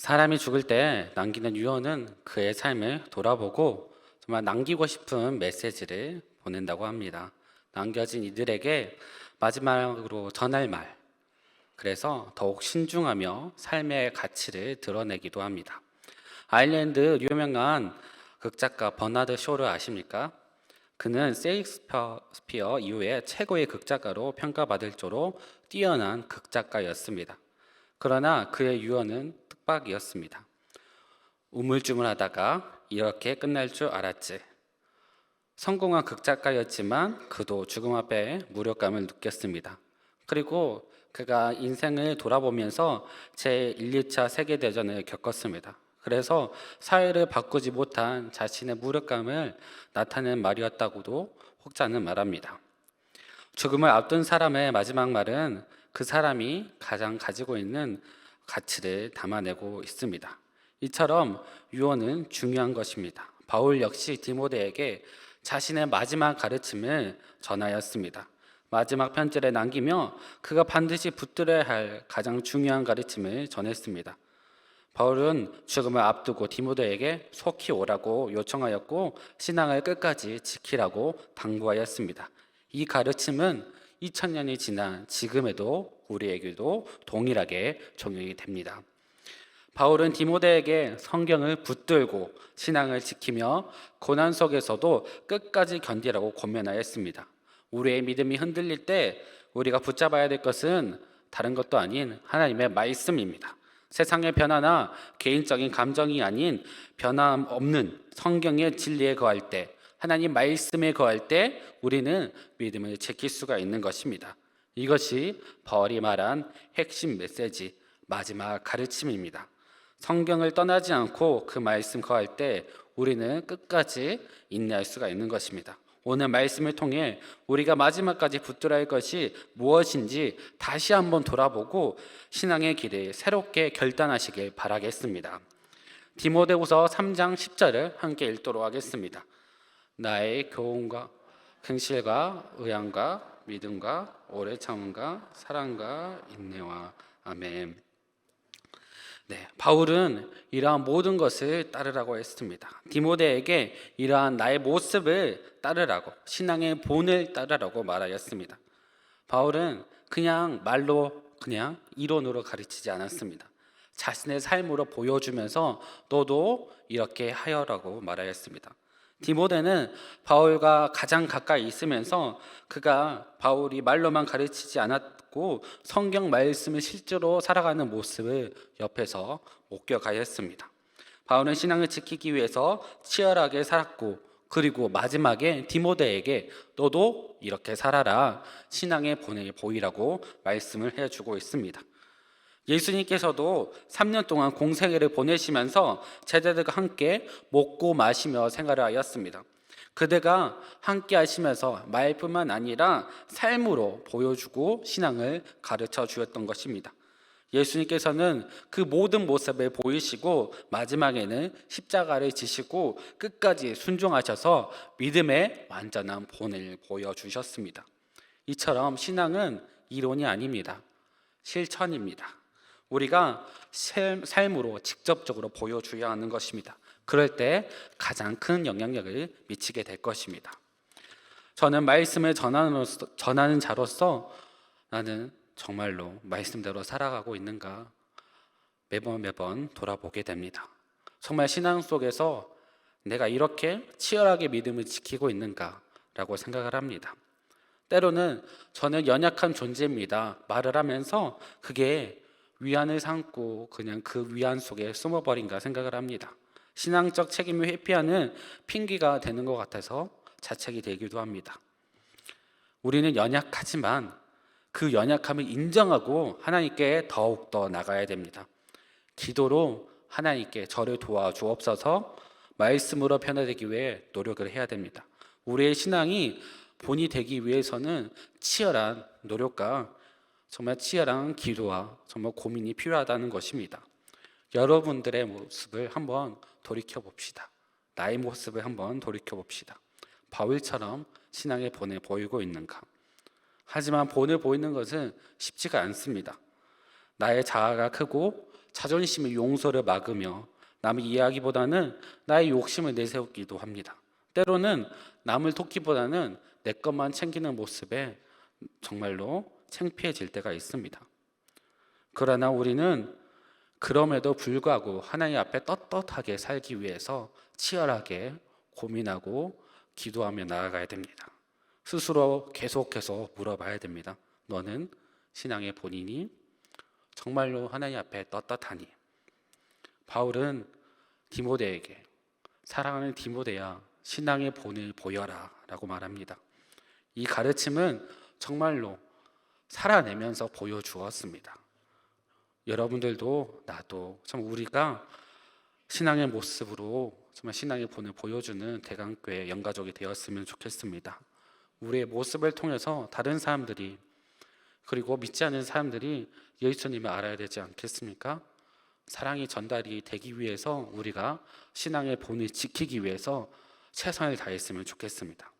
사람이 죽을 때 남기는 유언은 그의 삶을 돌아보고 정말 남기고 싶은 메시지를 보낸다고 합니다. 남겨진 이들에게 마지막으로 전할 말, 그래서 더욱 신중하며 삶의 가치를 드러내기도 합니다. 아일랜드 유명한 극작가 버나드 쇼를 아십니까? 그는 세익스피어 이후에 최고의 극작가로 평가받을 정도로 뛰어난 극작가였습니다. 그러나 그의 유언은 뜻밖이었습니다. 우물쭈물하다가 이렇게 끝날 줄 알았지. 성공한 극작가였지만 그도 죽음 앞에 무력감을 느꼈습니다. 그리고 그가 인생을 돌아보면서 제1, 2차 세계대전을 겪었습니다. 그래서 사회를 바꾸지 못한 자신의 무력감을 나타낸 말이었다고도 혹자는 말합니다. 죽음을 앞둔 사람의 마지막 말은 그 사람이 가장 가지고 있는 가치를 담아내고 있습니다. 이처럼 유언은 중요한 것입니다. 바울 역시 디모데에게 자신의 마지막 가르침을 전하였습니다. 마지막 편지를 남기며 그가 반드시 붙들어야 할 가장 중요한 가르침을 전했습니다. 바울은 죽음을 앞두고 디모데에게 속히 오라고 요청하였고 신앙을 끝까지 지키라고 당부하였습니다. 이 가르침은 2000년이 지난 지금에도 우리에게도 동일하게 적용이 됩니다. 바울은 디모데에게 성경을 붙들고 신앙을 지키며 고난 속에서도 끝까지 견디라고 권면하였습니다. 우리의 믿음이 흔들릴 때 우리가 붙잡아야 될 것은 다른 것도 아닌 하나님의 말씀입니다. 세상의 변화나 개인적인 감정이 아닌 변함없는 성경의 진리에 거할 때, 하나님 말씀에 거할 때 우리는 믿음을 지킬 수가 있는 것입니다. 이것이 바울이 말한 핵심 메시지, 마지막 가르침입니다. 성경을 떠나지 않고 그 말씀 거할 때 우리는 끝까지 인내할 수가 있는 것입니다. 오늘 말씀을 통해 우리가 마지막까지 붙들어야 할 것이 무엇인지 다시 한번 돌아보고 신앙의 길을 새롭게 결단하시길 바라겠습니다. 디모데후서 3장 10절을 함께 읽도록 하겠습니다. 나의 교훈과 긍실과 의향과 믿음과 오래 참음과 사랑과 인내와 아멘. 바울은 이러한 모든 것을 따르라고 했습니다. 디모데에게 이러한 나의 모습을 따르라고, 신앙의 본을 따르라고 말하였습니다. 바울은 그냥 말로, 그냥 이론으로 가르치지 않았습니다. 자신의 삶으로 보여주면서 너도 이렇게 하여라고 말하였습니다. 디모데는 바울과 가장 가까이 있으면서 그가 바울이 말로만 가르치지 않았고 성경 말씀을 실제로 살아가는 모습을 옆에서 목격하였습니다. 바울은 신앙을 지키기 위해서 치열하게 살았고, 그리고 마지막에 디모데에게 너도 이렇게 살아라, 신앙의 본을 보이라고 말씀을 해주고 있습니다. 예수님께서도 3년 동안 공생애를 보내시면서 제자들과 함께 먹고 마시며 생활을 하였습니다. 그대가 함께 하시면서 말뿐만 아니라 삶으로 보여주고 신앙을 가르쳐 주었던 것입니다. 예수님께서는 그 모든 모습을 보이시고 마지막에는 십자가를 지시고 끝까지 순종하셔서 믿음의 완전한 본을 보여주셨습니다. 이처럼 신앙은 이론이 아닙니다. 실천입니다. 우리가 삶으로 직접적으로 보여줘야 하는 것입니다. 그럴 때 가장 큰 영향력을 미치게 될 것입니다. 저는 말씀을 전하는 자로서 나는 정말로 말씀대로 살아가고 있는가 매번 돌아보게 됩니다. 정말 신앙 속에서 내가 이렇게 치열하게 믿음을 지키고 있는가라고 생각을 합니다. 때로는 저는 연약한 존재입니다 말을 하면서 그게 위안을 삼고 그냥 그 위안 속에 숨어버린가 생각을 합니다. 신앙적 책임을 회피하는 핑계가 되는 것 같아서 자책이 되기도 합니다. 우리는 연약하지만 그 연약함을 인정하고 하나님께 더욱더 나가야 됩니다. 기도로 하나님께 저를 도와주옵소서, 말씀으로 변화되기 위해 노력을 해야 됩니다. 우리의 신앙이 본이 되기 위해서는 치열한 노력과 정말 치열한 기도와 정말 고민이 필요하다는 것입니다. 여러분들의 모습을 한번 돌이켜 봅시다. 나의 모습을 한번 돌이켜 봅시다. 바울처럼 신앙의 본을 보이고 있는가? 하지만 본을 보이는 것은 쉽지가 않습니다. 나의 자아가 크고 자존심의 용서를 막으며 남의 이야기보다는 나의 욕심을 내세우기도 합니다. 때로는 남을 돕기보다는 내 것만 챙기는 모습에 정말로 창피해질 때가 있습니다. 그러나 우리는 그럼에도 불구하고 하나님 앞에 떳떳하게 살기 위해서 치열하게 고민하고 기도하며 나아가야 됩니다. 스스로 계속해서 물어봐야 됩니다. 너는 신앙의 본인이 정말로 하나님 앞에 떳떳하니? 바울은 디모데에게 사랑하는 디모데야 신앙의 본을 보여라 라고 말합니다. 이 가르침은 정말로 살아내면서 보여주었습니다. 여러분들도 나도 참 우리가 신앙의 모습으로 정말 신앙의 본을 보여주는 대강교회 영가족이 되었으면 좋겠습니다. 우리의 모습을 통해서 다른 사람들이 그리고 믿지 않는 사람들이 예수님을 알아야 되지 않겠습니까? 사랑이 전달이 되기 위해서 우리가 신앙의 본을 지키기 위해서 최선을 다했으면 좋겠습니다.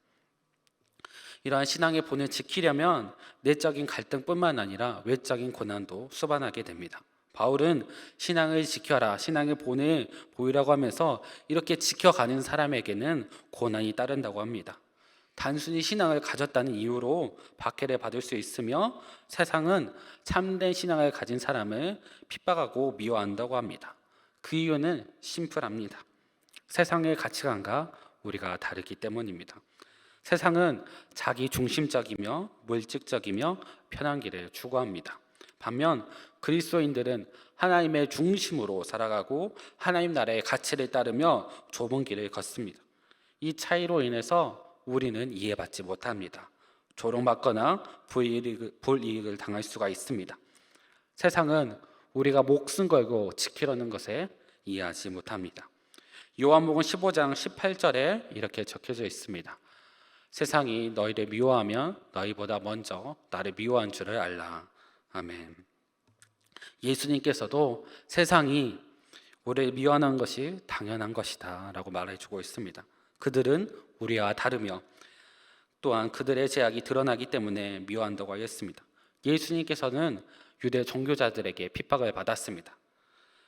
이러한 신앙의 본을 지키려면 내적인 갈등뿐만 아니라 외적인 고난도 수반하게 됩니다. 바울은 신앙을 지켜라, 신앙의 본을 보이라고 하면서 이렇게 지켜가는 사람에게는 고난이 따른다고 합니다. 단순히 신앙을 가졌다는 이유로 박해를 받을 수 있으며 세상은 참된 신앙을 가진 사람을 핍박하고 미워한다고 합니다. 그 이유는 심플합니다. 세상의 가치관과 우리가 다르기 때문입니다. 세상은 자기 중심적이며 물질적이며 편한 길을 추구합니다. 반면 그리스도인들은 하나님의 중심으로 살아가고 하나님 나라의 가치를 따르며 좁은 길을 걷습니다. 이 차이로 인해서 우리는 이해받지 못합니다. 조롱받거나 불이익을 당할 수가 있습니다. 세상은 우리가 목숨 걸고 지키려는 것에 이해하지 못합니다. 요한복음 15장 18절에 이렇게 적혀져 있습니다. 세상이 너희를 미워하면 너희보다 먼저 나를 미워한 줄을 알라. 아멘. 예수님께서도 세상이 우리를 미워하는 것이 당연한 것이다 라고 말해주고 있습니다. 그들은 우리와 다르며 또한 그들의 죄악이 드러나기 때문에 미워한다고 하였습니다. 예수님께서는 유대 종교자들에게 핍박을 받았습니다.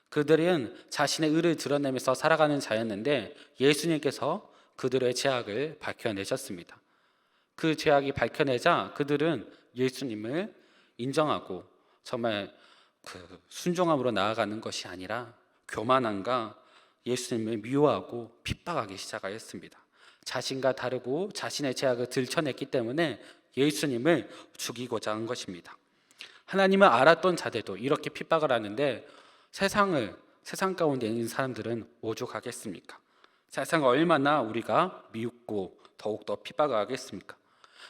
그들은 자신의 의를 드러내면서 살아가는 자였는데 예수님께서 그들의 죄악을 밝혀내셨습니다. 그 죄악이 밝혀내자 그들은 예수님을 인정하고 정말 순종함으로 나아가는 것이 아니라 교만함과 예수님을 미워하고 핍박하기 시작하였습니다. 자신과 다르고 자신의 죄악을 들춰냈기 때문에 예수님을 죽이고자 한 것입니다. 하나님을 알았던 자들도 이렇게 핍박을 하는데 세상 가운데 있는 사람들은 오죽하겠습니까? 세상을 얼마나 우리가 미웃고 더욱더 핍박을 하겠습니까?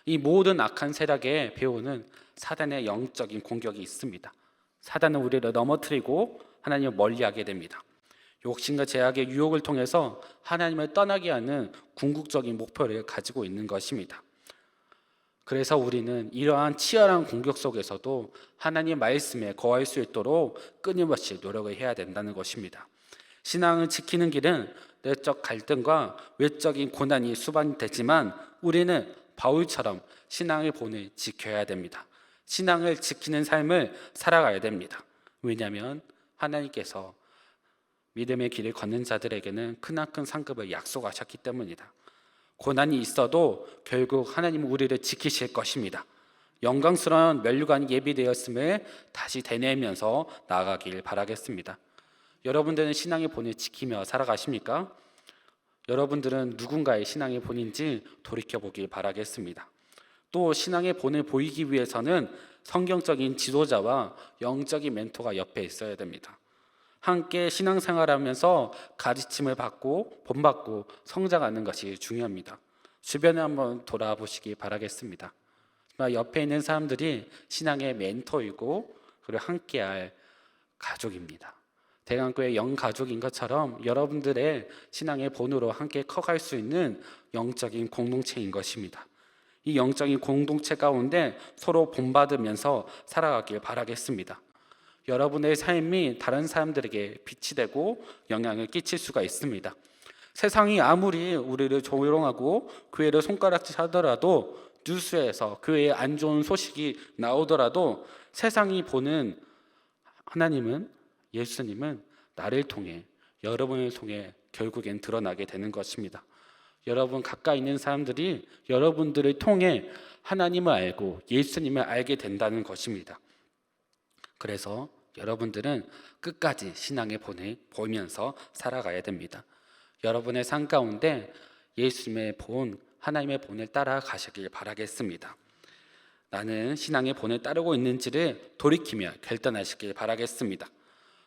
이 모든 악한 세력에 배우는 사단의 영적인 공격이 있습니다. 사단은 우리를 넘어뜨리고 하나님을 멀리하게 됩니다. 욕심과 죄악의 유혹을 통해서 하나님을 떠나게 하는 궁극적인 목표를 가지고 있는 것입니다. 그래서 우리는 이러한 치열한 공격 속에서도 하나님의 말씀에 거할 수 있도록 끊임없이 노력을 해야 된다는 것입니다. 신앙을 지키는 길은 내적 갈등과 외적인 고난이 수반되지만 우리는 바울처럼 신앙의 본을 지켜야 됩니다. 신앙을 지키는 삶을 살아가야 됩니다. 왜냐하면 하나님께서 믿음의 길을 걷는 자들에게는 크나큰 상급을 약속하셨기 때문이다. 고난이 있어도 결국 하나님은 우리를 지키실 것입니다. 영광스러운 면류관이 예비되었음을 다시 되뇌면서 나아가길 바라겠습니다. 여러분들은 신앙의 본을 지키며 살아가십니까? 여러분들은 누군가의 신앙의 본인지 돌이켜보길 바라겠습니다. 또 신앙의 본을 보이기 위해서는 성경적인 지도자와 영적인 멘토가 옆에 있어야 됩니다. 함께 신앙생활하면서 가르침을 받고 본받고 성장하는 것이 중요합니다. 주변에 한번 돌아보시기 바라겠습니다. 옆에 있는 사람들이 신앙의 멘토이고 그리고 함께할 가족입니다. 대강교회 영가족인 것처럼 여러분들의 신앙의 본으로 함께 커갈 수 있는 영적인 공동체인 것입니다. 이 영적인 공동체 가운데 서로 본받으면서 살아가길 바라겠습니다. 여러분의 삶이 다른 사람들에게 빛이 되고 영향을 끼칠 수가 있습니다. 세상이 아무리 우리를 조롱하고 교회를 손가락질 하더라도 뉴스에서 교회에 안 좋은 소식이 나오더라도 세상이 보는 하나님은 예수님은 나를 통해, 여러분을 통해 결국엔 드러나게 되는 것입니다. 여러분 가까이 있는 사람들이 여러분들을 통해 하나님을 알고 예수님을 알게 된다는 것입니다. 그래서 여러분들은 끝까지 신앙의 본을 보면서 살아가야 됩니다. 여러분의 삶 가운데 예수님의 본, 하나님의 본을 따라가시길 바라겠습니다. 나는 신앙의 본을 따르고 있는지를 돌이키며 결단하시길 바라겠습니다.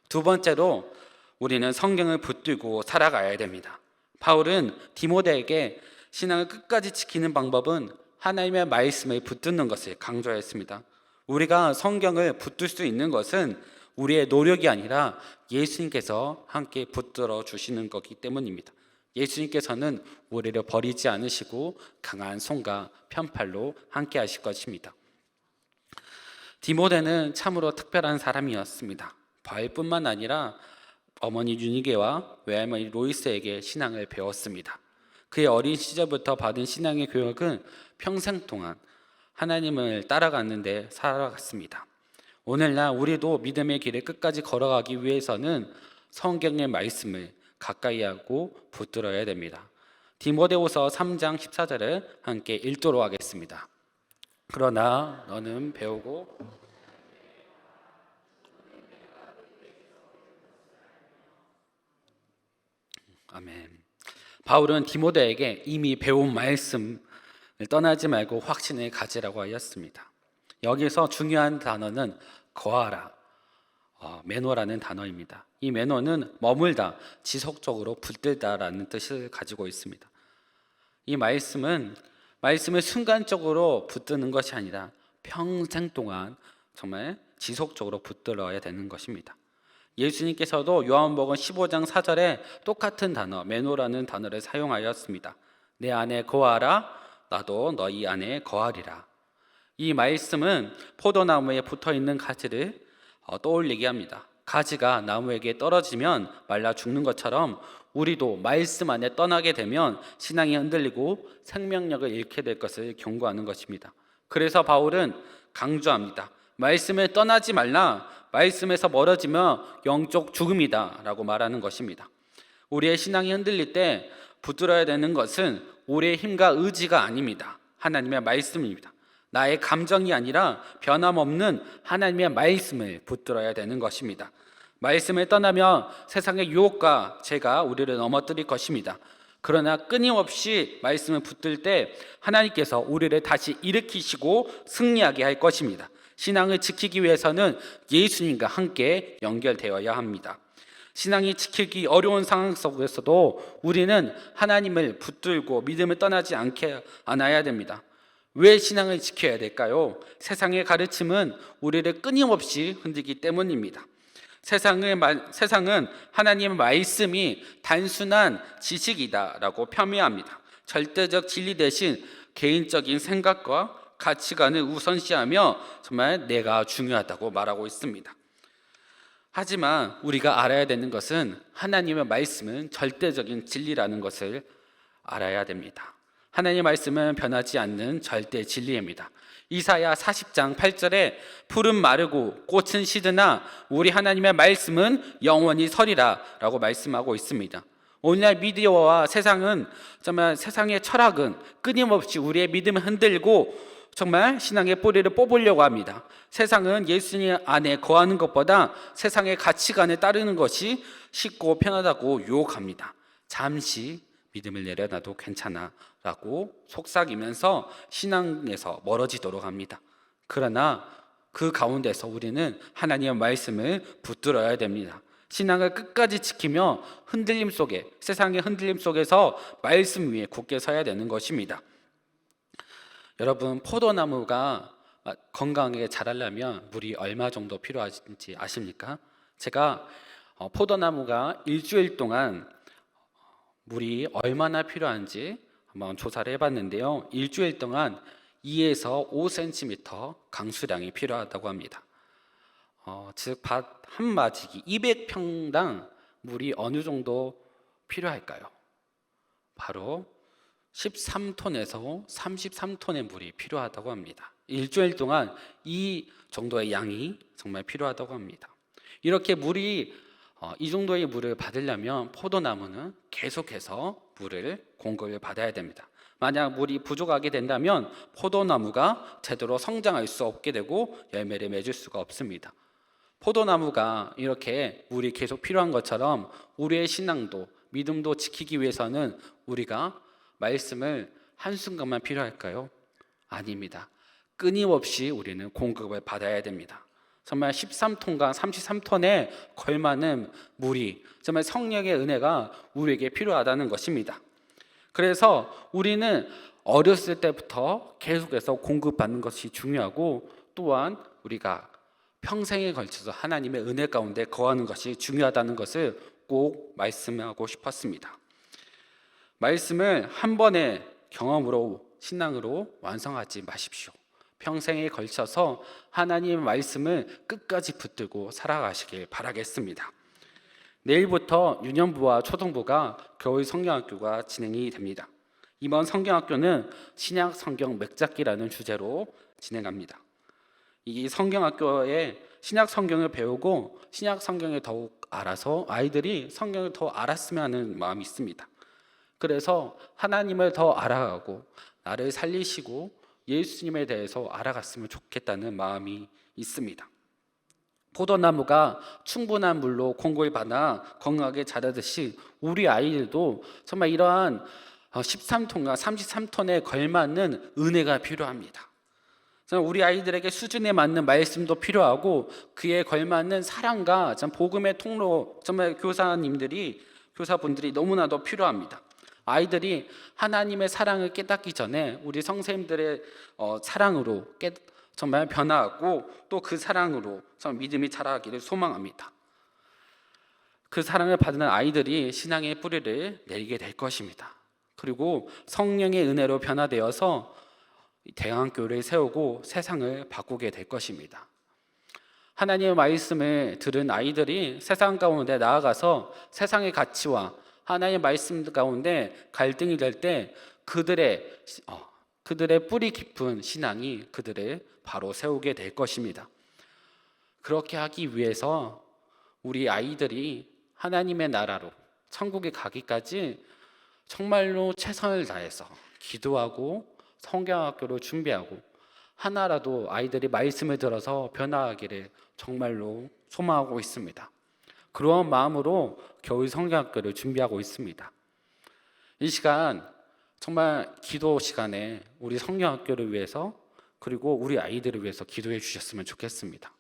두 번째로 우리는 성경을 붙들고 살아가야 됩니다. 바울은 디모데에게 신앙을 끝까지 지키는 방법은 하나님의 말씀을 붙드는 것을 강조했습니다. 우리가 성경을 붙들 수 있는 것은 우리의 노력이 아니라 예수님께서 함께 붙들어 주시는 거기 때문입니다. 예수님께서는 우리를 버리지 않으시고 강한 손과 편팔로 함께 하실 것입니다. 디모데는 참으로 특별한 사람이었습니다. 바울뿐만 아니라 어머니 유니게와 외할머니 로이스에게 신앙을 배웠습니다. 그의 어린 시절부터 받은 신앙의 교육은 평생 동안 하나님을 따라가는 데 살아갔습니다. 오늘날 우리도 믿음의 길을 끝까지 걸어가기 위해서는 성경의 말씀을 가까이 하고 붙들어야 됩니다. 디모데후서 3장 14절을 함께 읽도록 하겠습니다. 그러나 너는 배우고 아멘. 바울은 디모데에게 이미 배운 말씀을 떠나지 말고 확신을 가지라고 하였습니다. 여기서 중요한 단어는 거하라, 매너라는 단어입니다. 이 매너는 머물다, 지속적으로 붙들다라는 뜻을 가지고 있습니다. 이 말씀을 순간적으로 붙드는 것이 아니라 평생 동안 정말 지속적으로 붙들어야 되는 것입니다. 예수님께서도 요한복음 15장 4절에 똑같은 단어, 매너라는 단어를 사용하였습니다. 내 안에 거하라, 나도 너희 안에 거하리라. 이 말씀은 포도나무에 붙어있는 가지를 떠올리게 합니다. 가지가 나무에게 떨어지면 말라 죽는 것처럼 우리도 말씀 안에 떠나게 되면 신앙이 흔들리고 생명력을 잃게 될 것을 경고하는 것입니다. 그래서 바울은 강조합니다. 말씀을 떠나지 말라, 말씀에서 멀어지면 영적 죽음이다 라고 말하는 것입니다. 우리의 신앙이 흔들릴 때 붙들어야 되는 것은 우리의 힘과 의지가 아닙니다. 하나님의 말씀입니다. 나의 감정이 아니라 변함없는 하나님의 말씀을 붙들어야 되는 것입니다. 말씀을 떠나면 세상의 유혹과 죄가 우리를 넘어뜨릴 것입니다. 그러나 끊임없이 말씀을 붙들 때 하나님께서 우리를 다시 일으키시고 승리하게 할 것입니다. 신앙을 지키기 위해서는 예수님과 함께 연결되어야 합니다. 신앙이 지키기 어려운 상황 속에서도 우리는 하나님을 붙들고 믿음을 떠나지 않아야 됩니다. 왜 신앙을 지켜야 될까요? 세상의 가르침은 우리를 끊임없이 흔들기 때문입니다. 세상은 하나님의 말씀이 단순한 지식이다라고 폄훼합니다. 절대적 진리 대신 개인적인 생각과 가치관을 우선시하며 정말 내가 중요하다고 말하고 있습니다. 하지만 우리가 알아야 되는 것은 하나님의 말씀은 절대적인 진리라는 것을 알아야 됩니다. 하나님의 말씀은 변하지 않는 절대 진리입니다. 이사야 40장 8절에 풀은 마르고 꽃은 시드나 우리 하나님의 말씀은 영원히 서리라 라고 말씀하고 있습니다. 오늘날 미디어와 세상은 정말 세상의 철학은 끊임없이 우리의 믿음을 흔들고 정말 신앙의 뿌리를 뽑으려고 합니다. 세상은 예수님 안에 거하는 것보다 세상의 가치관에 따르는 것이 쉽고 편하다고 유혹합니다. 잠시 믿음을 내려놔도 괜찮아 라고 속삭이면서 신앙에서 멀어지도록 합니다. 그러나 그 가운데서 우리는 하나님의 말씀을 붙들어야 됩니다. 신앙을 끝까지 지키며 흔들림 속에, 세상의 흔들림 속에서 말씀 위에 굳게 서야 되는 것입니다. 여러분, 포도나무가 건강하게 자라려면 물이 얼마 정도 필요한지 아십니까? 제가 포도나무가 일주일 동안 물이 얼마나 필요한지 한번 조사를 해봤는데요. 일주일 동안 2에서 5cm 강수량이 필요하다고 합니다. 즉 밭 한 마지기 200평당 물이 어느 정도 필요할까요? 바로 13톤에서 33톤의 물이 필요하다고 합니다. 일주일 동안 이 정도의 양이 정말 필요하다고 합니다. 이렇게 물이 이 정도의 물을 받으려면 포도나무는 계속해서 물을 공급을 받아야 됩니다. 만약 물이 부족하게 된다면 포도나무가 제대로 성장할 수 없게 되고 열매를 맺을 수가 없습니다. 포도나무가 이렇게 물이 계속 필요한 것처럼 우리의 신앙도 믿음도 지키기 위해서는 우리가 말씀을 한순간만 필요할까요? 아닙니다. 끊임없이 우리는 공급을 받아야 됩니다. 정말 13톤과 33톤에 걸맞는 물이, 정말 성령의 은혜가 우리에게 필요하다는 것입니다. 그래서 우리는 어렸을 때부터 계속해서 공급받는 것이 중요하고, 또한 우리가 평생에 걸쳐서 하나님의 은혜 가운데 거하는 것이 중요하다는 것을 꼭 말씀하고 싶었습니다. 말씀을 한 번의 경험으로, 신앙으로 완성하지 마십시오. 평생에 걸쳐서 하나님의 말씀을 끝까지 붙들고 살아가시길 바라겠습니다. 내일부터 유년부와 초등부가 겨울 성경학교가 진행이 됩니다. 이번 성경학교는 신약 성경 맥잡기라는 주제로 진행합니다. 이 성경학교에 신약 성경을 배우고 신약 성경을 더욱 알아서 아이들이 성경을 더 알았으면 하는 마음이 있습니다. 그래서 하나님을 더 알아가고 나를 살리시고 예수님에 대해서 알아갔으면 좋겠다는 마음이 있습니다. 포도나무가 충분한 물로 공급을 받아 건강하게 자라듯이 우리 아이들도 정말 이러한 13톤과 33톤에 걸맞는 은혜가 필요합니다. 우리 아이들에게 수준에 맞는 말씀도 필요하고 그에 걸맞는 사랑과 복음의 통로, 정말 교사분들이 너무나도 필요합니다. 아이들이 하나님의 사랑을 깨닫기 전에 우리 선생님들의 사랑으로 정말 변화하고 또 그 사랑으로 정말 믿음이 자라기를 소망합니다. 그 사랑을 받는 아이들이 신앙의 뿌리를 내리게 될 것입니다. 그리고 성령의 은혜로 변화되어서 대안교회를 세우고 세상을 바꾸게 될 것입니다. 하나님의 말씀을 들은 아이들이 세상 가운데 나아가서 세상의 가치와 하나님의 말씀 가운데 갈등이 될 때 그들의 뿌리 깊은 신앙이 그들을 바로 세우게 될 것입니다. 그렇게 하기 위해서 우리 아이들이 하나님의 나라로 천국에 가기까지 정말로 최선을 다해서 기도하고 성경학교를 준비하고 하나라도 아이들이 말씀을 들어서 변화하기를 정말로 소망하고 있습니다. 그러한 마음으로 겨울 성경학교를 준비하고 있습니다. 이 시간 정말 기도 시간에 우리 성경학교를 위해서 그리고 우리 아이들을 위해서 기도해 주셨으면 좋겠습니다.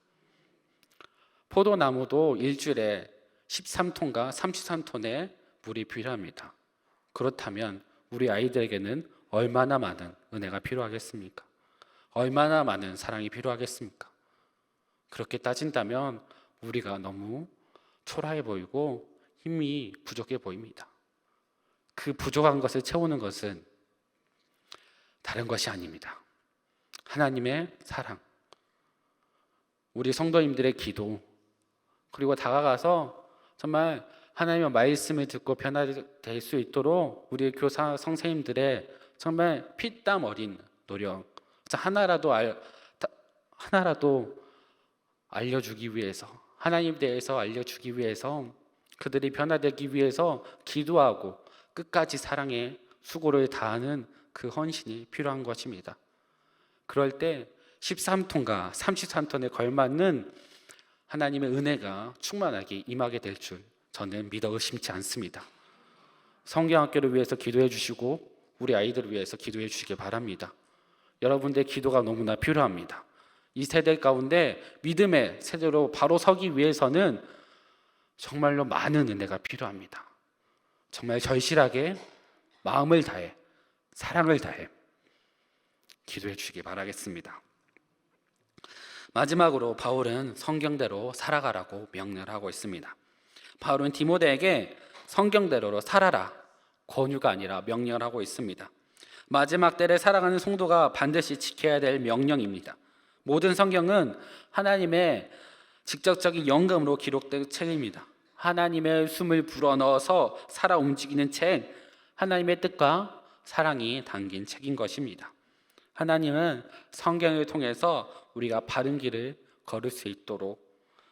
포도나무도 일주일에 13톤과 33톤의 물이 필요합니다. 그렇다면 우리 아이들에게는 얼마나 많은 은혜가 필요하겠습니까? 얼마나 많은 사랑이 필요하겠습니까? 그렇게 따진다면 우리가 너무 초라해 보이고 힘이 부족해 보입니다. 그 부족한 것을 채우는 것은 다른 것이 아닙니다. 하나님의 사랑, 우리 성도님들의 기도, 그리고 다가가서 정말 하나님의 말씀을 듣고 변화될 수 있도록 우리 교사 선생님들의 정말 피땀 어린 노력, 하나라도 알려주기 위해서, 하나님에 대해서 알려주기 위해서, 그들이 변화되기 위해서 기도하고 끝까지 사랑에 수고를 다하는 그 헌신이 필요한 것입니다. 그럴 때 13톤과 33톤에 걸맞는 하나님의 은혜가 충만하게 임하게 될 줄 저는 믿어 의심치 않습니다. 성경학교를 위해서 기도해 주시고 우리 아이들을 위해서 기도해 주시기 바랍니다. 여러분들의 기도가 너무나 필요합니다. 이 세대 가운데 믿음의 세대로 바로 서기 위해서는 정말로 많은 은혜가 필요합니다. 정말 절실하게 마음을 다해 사랑을 다해 기도해 주시기 바라겠습니다. 마지막으로 바울은 성경대로 살아가라고 명령을 하고 있습니다. 바울은 디모데에게 성경대로 살아라 권유가 아니라 명령을 하고 있습니다. 마지막 때를 살아가는 성도가 반드시 지켜야 될 명령입니다. 모든 성경은 하나님의 직접적인 영감으로 기록된 책입니다. 하나님의 숨을 불어넣어서 살아 움직이는 책, 하나님의 뜻과 사랑이 담긴 책인 것입니다. 하나님은 성경을 통해서 우리가 바른 길을 걸을 수 있도록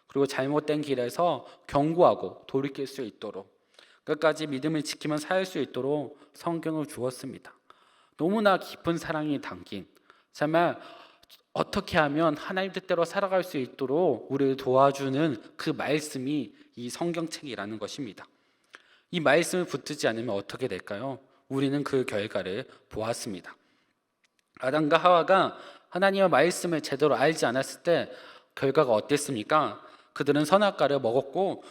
그리고 잘못된 길에서 경고하고 돌이킬 수 있도록 끝까지 믿음을 지키며 살 수 있도록 성경을 주었습니다. 너무나 깊은 사랑이 담긴, 정말 어떻게 하면 하나님 뜻대로 살아갈 수 있도록 우리를 도와주는 그 말씀이 이 성경책이라는 것입니다. 이 말씀을 붙들지 않으면 어떻게 될까요? 우리는 그 결과를 보았습니다. 아담과 하와가 하나님의 말씀을 제대로 알지 않았을 때 결과가 어땠습니까? 그들은 선악과를 먹었고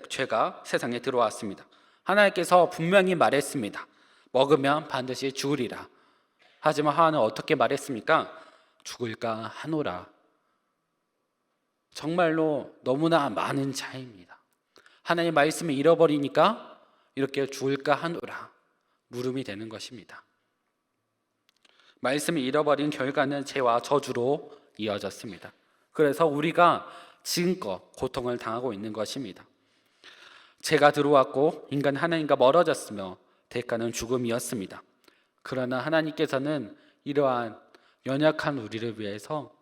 죄가 세상에 들어왔습니다. 하나님께서 분명히 말했습니다. 먹으면 반드시 죽으리라. 하지만 하와는 어떻게 말했습니까? 죽을까 하노라. 정말로 너무나 많은 차이입니다. 하나님의 말씀을 잃어버리니까 이렇게 죽을까 하노라 물음이 되는 것입니다. 말씀을 잃어버린 결과는 죄와 저주로 이어졌습니다. 그래서 우리가 지금껏 고통을 당하고 있는 것입니다. 죄가 들어왔고 인간 하나님과 멀어졌으며 대가는 죽음이었습니다. 그러나 하나님께서는 이러한 연약한 우리를 위해서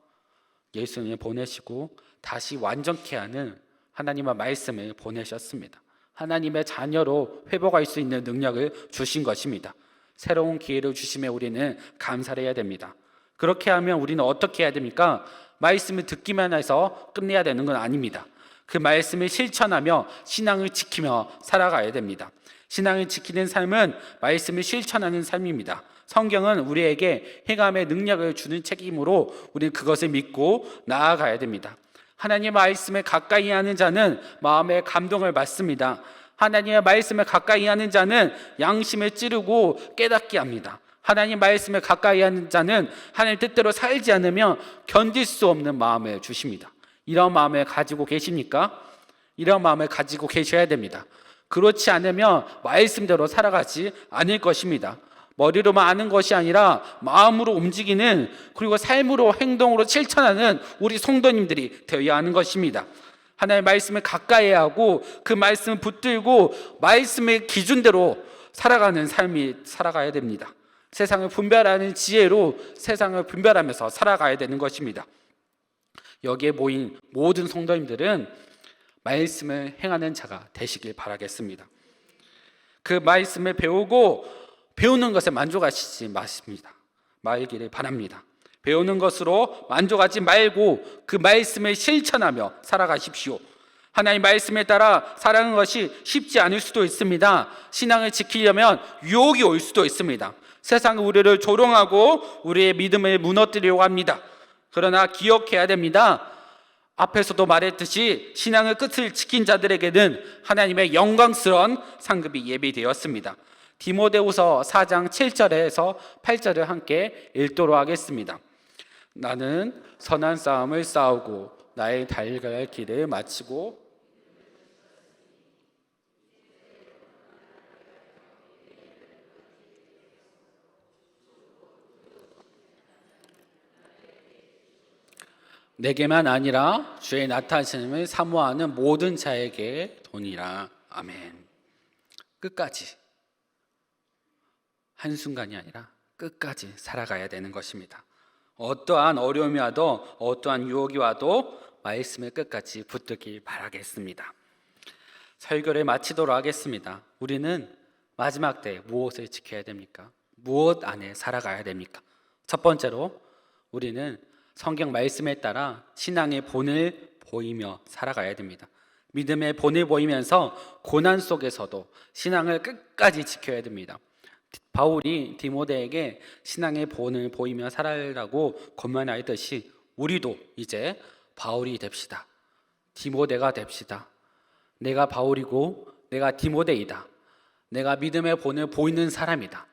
예수님을 보내시고 다시 완전케 하는 하나님의 말씀을 보내셨습니다. 하나님의 자녀로 회복할 수 있는 능력을 주신 것입니다. 새로운 기회를 주심에 우리는 감사를 해야 됩니다. 그렇게 하면 우리는 어떻게 해야 됩니까? 말씀을 듣기만 해서 끝내야 되는 건 아닙니다. 그 말씀을 실천하며 신앙을 지키며 살아가야 됩니다. 신앙을 지키는 삶은 말씀을 실천하는 삶입니다. 성경은 우리에게 해감의 능력을 주는 책임으로 우리는 그것을 믿고 나아가야 됩니다. 하나님의 말씀에 가까이 하는 자는 마음의 감동을 받습니다. 하나님의 말씀에 가까이 하는 자는 양심을 찌르고 깨닫게 합니다. 하나님 말씀에 가까이 하는 자는 하나님 뜻대로 살지 않으면 견딜 수 없는 마음을 주십니다. 이런 마음을 가지고 계십니까? 이런 마음을 가지고 계셔야 됩니다. 그렇지 않으면 말씀대로 살아가지 않을 것입니다. 머리로만 아는 것이 아니라 마음으로 움직이는, 그리고 삶으로 행동으로 실천하는 우리 성도님들이 되어야 하는 것입니다. 하나님의 말씀을 가까이 하고 그 말씀을 붙들고 말씀의 기준대로 살아가는 삶이 살아가야 됩니다. 세상을 분별하는 지혜로 세상을 분별하면서 살아가야 되는 것입니다. 여기에 모인 모든 성도님들은 말씀을 행하는 자가 되시길 바라겠습니다. 그 말씀을 배우는 것에 만족하시지 말기를 바랍니다. 배우는 것으로 만족하지 말고 그 말씀을 실천하며 살아가십시오. 하나님 말씀에 따라 살아가는 것이 쉽지 않을 수도 있습니다. 신앙을 지키려면 유혹이 올 수도 있습니다. 세상은 우리를 조롱하고 우리의 믿음을 무너뜨리려고 합니다. 그러나 기억해야 됩니다. 앞에서도 말했듯이 신앙의 끝을 지킨 자들에게는 하나님의 영광스러운 상급이 예비되었습니다. 디모데후서 4장 7절에서 8절을 함께 읽도록 하겠습니다. 나는 선한 싸움을 싸우고 나의 달려갈 길을 마치고 내게만 아니라 주의 나타나심을 사모하는 모든 자에게 도니라. 아멘. 끝까지, 한순간이 아니라 끝까지 살아가야 되는 것입니다. 어떠한 어려움이 와도 어떠한 유혹이 와도 말씀을 끝까지 붙들길 바라겠습니다. 설교를 마치도록 하겠습니다. 우리는 마지막 때 무엇을 지켜야 됩니까? 무엇 안에 살아가야 됩니까? 첫 번째로 우리는 성경 말씀에 따라 신앙의 본을 보이며 살아가야 됩니다. 믿음의 본을 보이면서 고난 속에서도 신앙을 끝까지 지켜야 됩니다. 바울이 디모데에게 신앙의 본을 보이며 살아라고 권면하였듯이 우리도 이제 바울이 됩시다. 디모데가 됩시다. 내가 바울이고 내가 디모데이다. 내가 믿음의 본을 보이는 사람이다.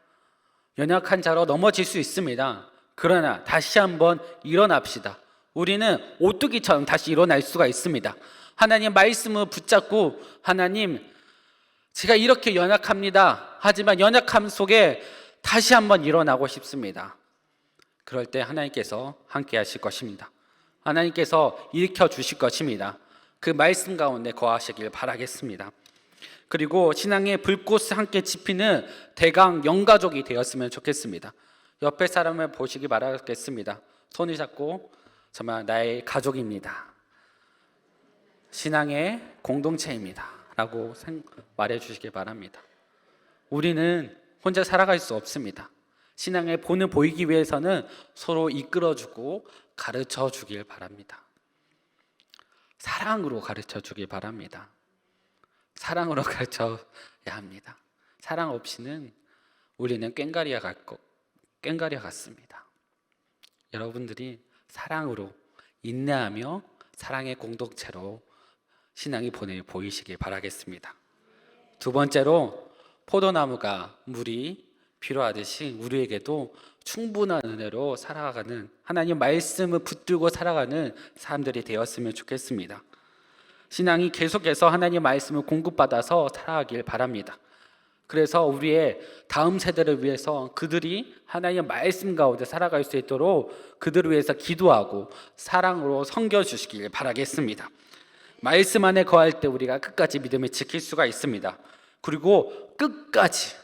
연약한 자로 넘어질 수 있습니다. 그러나 다시 한번 일어납시다. 우리는 오뚜기처럼 다시 일어날 수가 있습니다. 하나님 말씀을 붙잡고, 하나님 제가 이렇게 연약합니다. 하지만 연약함 속에 다시 한번 일어나고 싶습니다. 그럴 때 하나님께서 함께 하실 것입니다. 하나님께서 일으켜 주실 것입니다. 그 말씀 가운데 거하시길 바라겠습니다. 그리고 신앙의 불꽃을 함께 지피는 대강 영가족이 되었으면 좋겠습니다. 옆에 사람을 보시기 바라겠습니다. 손을 잡고 정말 나의 가족입니다. 신앙의 공동체입니다 라고 말해 주시기 바랍니다. 우리는 혼자 살아갈 수 없습니다. 신앙의 본을 보이기 위해서는 서로 이끌어주고 가르쳐 주길 바랍니다. 사랑으로 가르쳐 주길 바랍니다. 사랑으로 가르쳐야 합니다. 사랑 없이는 우리는 꽹가리와 같습니다. 여러분들이 사랑으로 인내하며 사랑의 공동체로 신앙의 본을 보이시길 바라겠습니다. 두 번째로 포도나무가 물이 필요하듯이 우리에게도 충분한 은혜로 살아가는, 하나님 말씀을 붙들고 살아가는 사람들이 되었으면 좋겠습니다. 신앙이 계속해서 하나님 말씀을 공급받아서 살아가길 바랍니다. 그래서 우리의 다음 세대를 위해서 그들이 하나님의 말씀 가운데 살아갈 수 있도록 그들을 위해서 기도하고 사랑으로 섬겨주시길 바라겠습니다. 말씀 안에 거할 때 우리가 끝까지 믿음을 지킬 수가 있습니다. 그리고 끝까지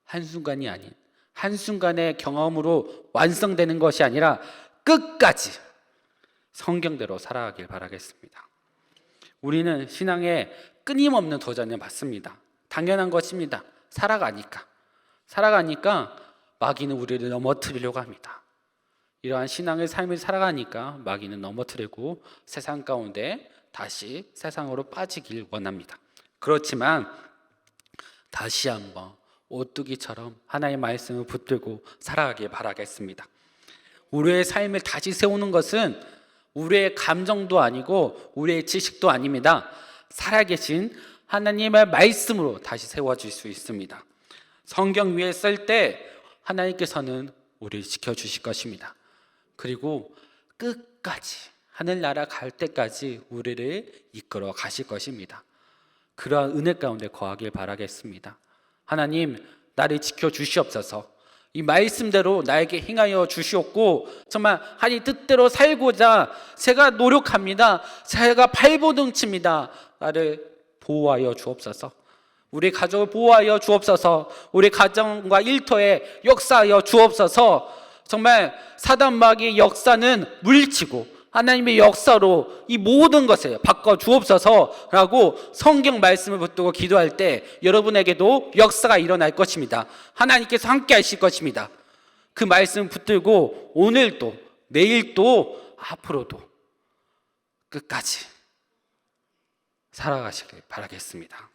한순간이 아닌 한순간의 경험으로 완성되는 것이 아니라 끝까지 성경대로 살아가길 바라겠습니다. 우리는 신앙에 끊임없는 도전을 받습니다. 당연한 것입니다. 살아가니까 마귀는 우리를 넘어뜨리려고 합니다. 이러한 신앙의 삶을 살아가니까 마귀는 넘어뜨리고 세상 가운데 다시 세상으로 빠지길 원합니다. 그렇지만 다시 한번 오뚜기처럼 하나님의 말씀을 붙들고 살아가길 바라겠습니다. 우리의 삶을 다시 세우는 것은 우리의 감정도 아니고 우리의 지식도 아닙니다. 살아계신 하나님의 말씀으로 다시 세워질 수 있습니다. 성경 위에 쓸 때 하나님께서는 우리를 지켜주실 것입니다. 그리고 끝까지 하늘나라 갈 때까지 우리를 이끌어 가실 것입니다. 그러한 은혜 가운데 거하길 바라겠습니다. 하나님, 나를 지켜주시옵소서. 이 말씀대로 나에게 행하여 주시옵고 정말 하나님 뜻대로 살고자 제가 노력합니다. 제가 발버둥칩니다. 나를 보호하여 주옵소서. 우리 가족을 보호하여 주옵소서. 우리 가정과 일터에 역사하여 주옵소서. 정말 사단 마귀의 역사는 물리치고 하나님의 역사로 이 모든 것을 바꿔 주옵소서라고 성경 말씀을 붙들고 기도할 때 여러분에게도 역사가 일어날 것입니다. 하나님께서 함께 하실 것입니다. 그 말씀 붙들고 오늘도 내일도 앞으로도 끝까지 살아가시길 바라겠습니다.